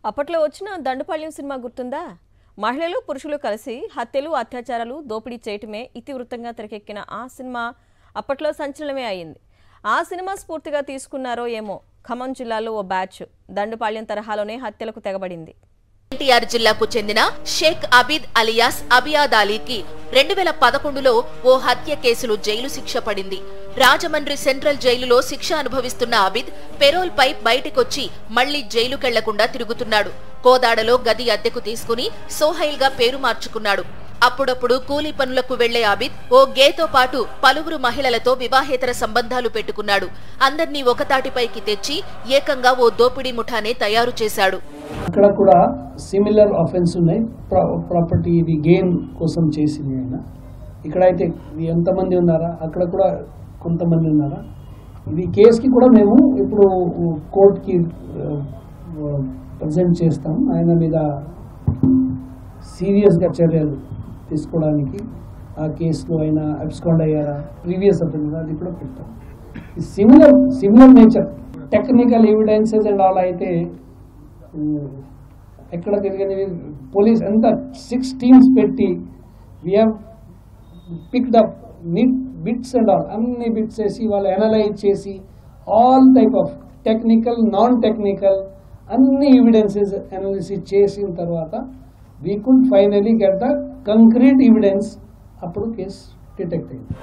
అప్పట్లో వచ్చిన దండుపాళ్యం సినిమా గుర్తుందా? మహిళలు పురుషులు కలిసి హత్యలు అత్యాచారాలు దోపిడీ చేయటమే ఇతివృత్తంగా తెరకెక్కిన ఆ సినిమా అప్పట్లో సంచలనమే అయింది. ఆ సినిమా స్ఫూర్తిగా తీసుకున్నారో ఏమో ఖమ్మం జిల్లాలో ఓ బ్యాచ్ దండుపాళ్యం తరహాలోనే హత్యలకు తెగబడింది. ఎన్టీఆర్ జిల్లాకు చెందిన షేక్ అబీద్ అలియాస్ అబియాద్ అలీకి 2011లో ఓ హత్య కేసులో జైలు శిక్ష పడింది. రాజమండ్రి సెంట్రల్ జైలులో శిక్ష అనుభవిస్తున్న అబిద్ పెరోల్ పై బయటికొచ్చి మళ్లీ జైలుకెళ్లకుండా తిరుగుతున్నాడు. కోదాడలో గది అద్దెకు తీసుకుని సోహైల్ గా పేరు మార్చుకున్నాడు. అప్పుడప్పుడు కూలీ పనులకు వెళ్లే అబిద్ ఓ గేతో పాటు పలువురు మహిళలతో వివాహేతర సంబంధాలు పెట్టుకున్నాడు. అందర్నీ ఒకతాటిపైకి తెచ్చి ఏకంగా ఓ దోపిడీ ముఠానే తయారు చేశాడు. అక్కడ కూడా సిమిలర్ ఆఫెన్స్ ఉన్నాయి. ప్రాపర్టీ ఇది గెయిన్ కోసం చేసింది ఆయన. ఇక్కడైతే ఎంతమంది ఉన్నారా, అక్కడ కూడా కొంతమంది ఉన్నారా. ఇది కేసుకి కూడా మేము ఇప్పుడు కోర్టుకి ప్రజెంట్ చేస్తాం. ఆయన మీద సీరియస్గా చర్యలు తీసుకోవడానికి ఆ కేసులో ఆయన అబ్స్కాండ్ అయ్యారా, ప్రీవియస్ అఫెన్స్ అది కూడా పెడతాం. Similar nature technical evidences and all అయితే ఎక్కడ తిరిగింది పోలీస్ ఎంత 6 టీమ్స్ పెట్టి we have picked up bits and all అన్ని బిట్స్ వేసి వాళ్ళు అనలైజ్ చేసి all type of technical non technical అన్ని ఎవిడెన్సెస్ అనాలిసిస్ చేసిన తర్వాత we could finally get the concrete evidence. అప్పుడు కేసు డిటెక్ట్ అయింది.